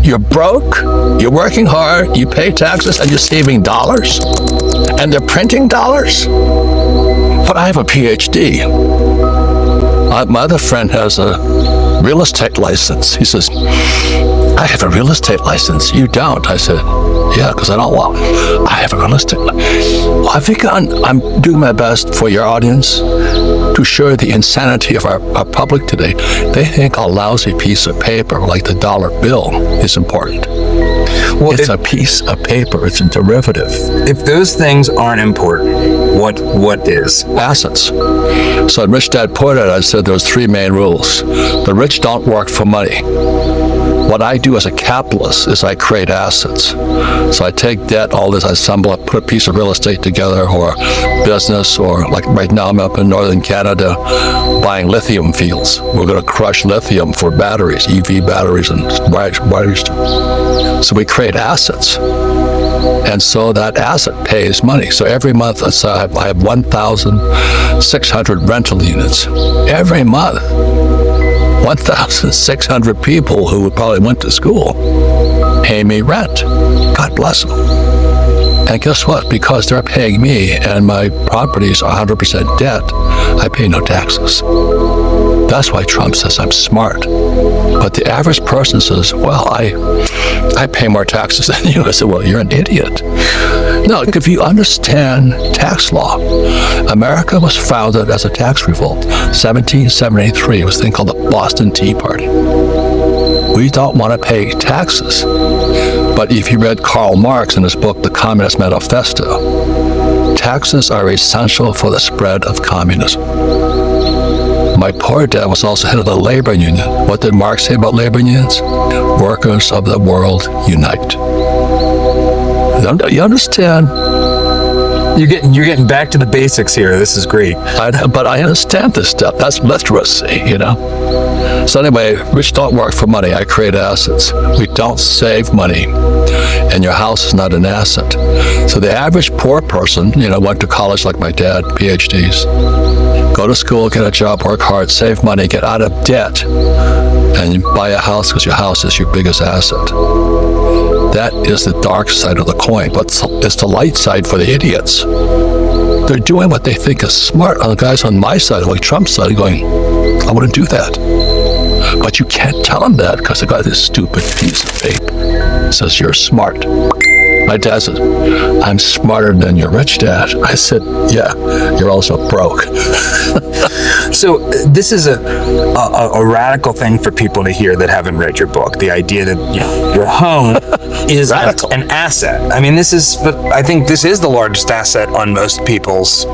You're broke, you're working hard, you pay taxes, and you're saving dollars. And they're printing dollars. But I have a PhD. My other friend has a real estate license. He says, I have a real estate license. You don't. I said, yeah, because I don't want. I have a real estate license. Well, I think I'm doing my best for your audience to show the insanity of our public today. They think a lousy piece of paper like the dollar bill is important. Well, it's a piece of paper. It's a derivative. If those things aren't important, what is? Assets. So in Rich Dad Poor Dad, I said there's 3 main rules. The rich don't work for money. What I do as a capitalist is I create assets. So I take debt, all this, I assemble, I put a piece of real estate together, or business, or like right now I'm up in northern Canada buying lithium fields. We're going to crush lithium for batteries, EV batteries and batteries. So we create assets. And so that asset pays money. So every month, so I have 1,600 rental units. Every month. 1,600 people who probably went to school pay me rent. God bless them. And guess what? Because they're paying me and my properties are 100% debt, I pay no taxes. That's why Trump says I'm smart. But the average person says, well, I pay more taxes than you. I said, well, you're an idiot. No, if you understand tax law, America was founded as a tax revolt. 1773, it was a thing called the Boston Tea Party. We don't want to pay taxes. But if you read Karl Marx in his book, The Communist Manifesto, taxes are essential for the spread of communism. My poor dad was also head of the labor union. What did Marx say about labor unions? Workers of the world unite. You understand? You're getting back to the basics here. This is great. But I understand this stuff. That's literacy, you know. So anyway, rich don't work for money. I create assets. We don't save money. And your house is not an asset. So the average poor person, went to college like my dad, PhDs. Go to school, get a job, work hard, save money, get out of debt, and you buy a house because your house is your biggest asset. That is the dark side of the coin, but it's the light side for the idiots. They're doing what they think is smart. And the guys on my side, like Trump's side, going, I wouldn't do that. But you can't tell them that because they got this stupid piece of paper. It says, you're smart. My dad says, I'm smarter than your rich dad. I said, yeah, you're also broke. So this is a radical thing for people to hear that haven't read your book. The idea that your home is an asset. I mean, I think this is the largest asset on most people's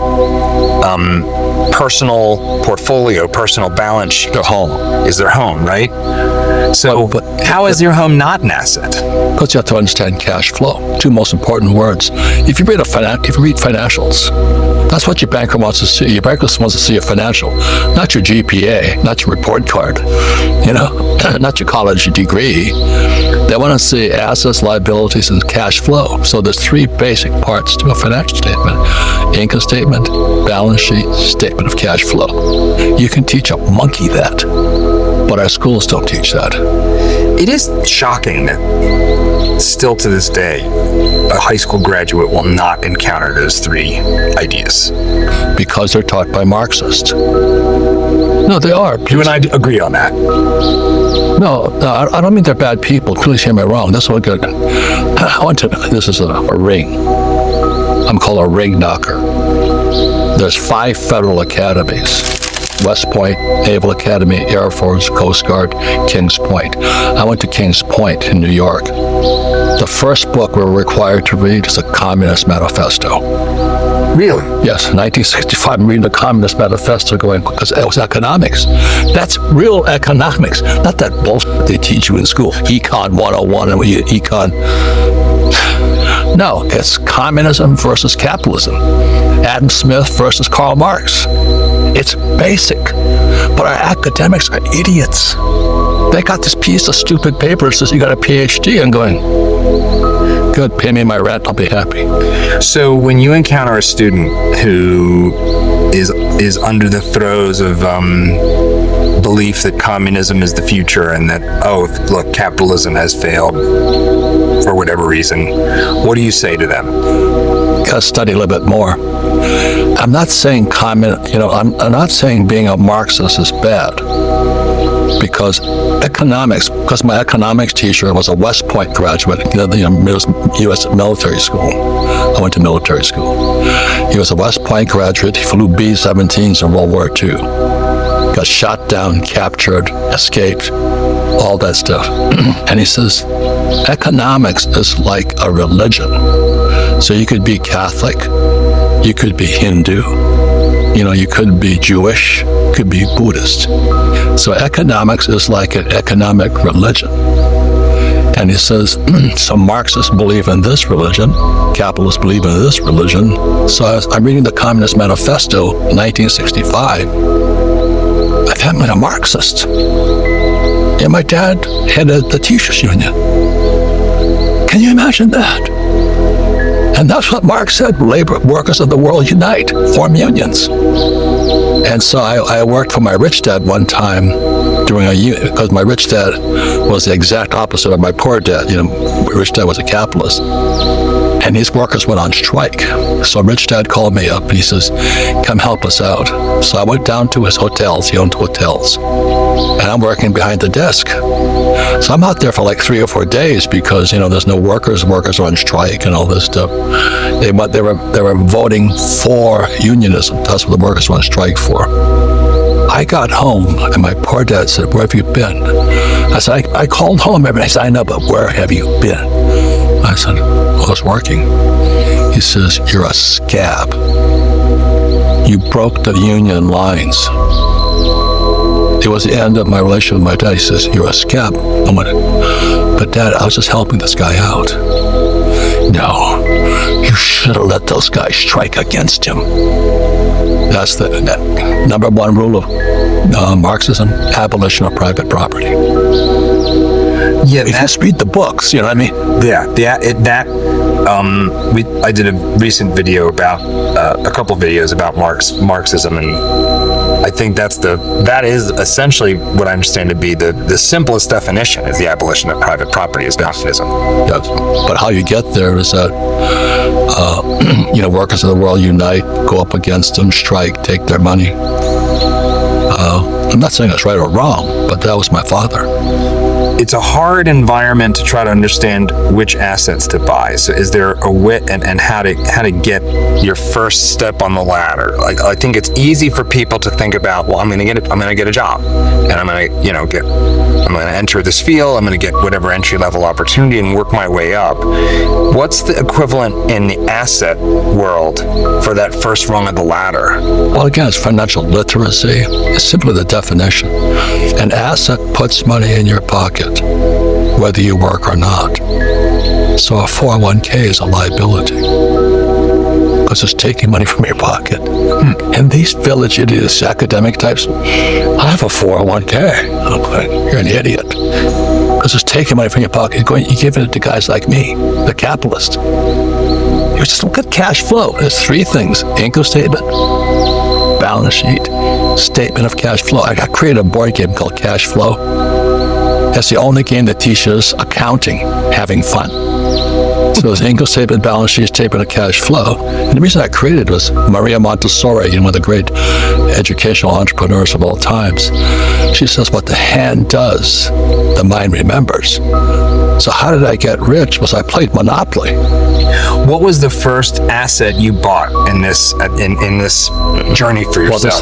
personal portfolio, personal balance sheet. Their home. Is their home, right? So how is your home not an asset? Because you have to understand cash flow. 2 most important words. If you read financials, that's what your banker wants to see. Your banker wants to see a financial, not your GPA, not your report card, not your college degree. They want to see assets, liabilities, and cash flow. So there's 3 basic parts to a financial statement. Income statement, balance sheet, statement of cash flow. You can teach a monkey that, but our schools don't teach that. It is shocking that still to this day, a high school graduate will not encounter those 3 ideas. Because they're taught by Marxists. No, they are. You and I agree on that. No, I don't mean they're bad people. Please hear me wrong. This is good. This is a ring. I'm called a ring knocker. There's 5 federal academies. West Point, Naval Academy, Air Force, Coast Guard, Kings Point. I went to Kings Point in New York. The first book we're required to read is the Communist Manifesto. Really? Yes, 1965, I'm reading the Communist Manifesto because it was economics. That's real economics, not that bullshit they teach you in school. Econ 101 and econ. No, it's communism versus capitalism. Adam Smith versus Karl Marx. It's basic, but our academics are idiots. They got this piece of stupid paper that says you got a PhD and going, good, pay me my rent, I'll be happy. So when you encounter a student who is under the throes of belief that communism is the future and that, oh, look, capitalism has failed for whatever reason, what do you say to them? Got to study a little bit more. I'm not saying I'm not saying being a Marxist is bad, because my economics teacher was a West Point graduate, U.S. military school. I went to military school. He was a West Point graduate. He flew B-17s in World War II. Got shot down, captured, escaped, all that stuff. And he says, economics is like a religion. So you could be Catholic, you could be Hindu, you could be Jewish, you could be Buddhist. So economics is like an economic religion. And he says, some Marxists believe in this religion, capitalists believe in this religion. So I'm reading the Communist Manifesto, 1965. I'm a Marxist. And my dad headed the teachers union. Can you imagine that? And that's what Marx said, labor workers of the world unite, form unions. And so I worked for my rich dad one time during a union, because my rich dad was the exact opposite of my poor dad. My rich dad was a capitalist. And his workers went on strike. So rich dad called me up and he says, come help us out. So I went down to his hotels. He owned hotels. And I'm working behind the desk. So I'm out there for like 3 or 4 days because, there's no workers. Workers are on strike and all this stuff. They were voting for unionism. That's what the workers were on strike for. I got home and my poor dad said, where have you been? I said, I called home every day. He said, I know, but where have you been? I said, well, I was working. He says, you're a scab. You broke the union lines. It was the end of my relationship with my dad. He says, you're a scab. I went, but Dad, I was just helping this guy out. No, you should have let those guys strike against him. That's the number one rule of Marxism, abolition of private property. Yeah, if you read the books, you know what I mean? I did a recent video about a couple videos about Marxism, and I think that is essentially what I understand to be the simplest definition is the abolition of private property is communism. Yes, but how you get there is that workers of the world unite, go up against them, strike, take their money. I'm not saying it's right or wrong, but that was my father. It's a hard environment to try to understand which assets to buy. So is there a wit and how to get your first step on the ladder? Like, I think it's easy for people to think about, well, I'm going to get a job and I'm going to enter this field. I'm going to get whatever entry level opportunity and work my way up. What's the equivalent in the asset world for that first rung of the ladder? Well, again, it's financial literacy. It's simply the definition. An asset puts money in your pocket, whether you work or not. So a 401k is a liability because it's taking money from your pocket. And these village idiots, academic types, I have a 401k. I'm like, you're an idiot. Because it's taking money from your pocket. You're giving it to guys like me, the capitalist. You just look at cash flow. There's 3 things: income statement, balance sheet, statement of cash flow. I created a board game called Cash Flow. That's the only game that teaches accounting, having fun. So there's income statement, balance sheet, statement of cash flow. And the reason I created it was Maria Montessori, one of the great educational entrepreneurs of all times. She says, what the hand does, the mind remembers. So how did I get rich? Was I played Monopoly. What was the first asset you bought in this journey for yourself?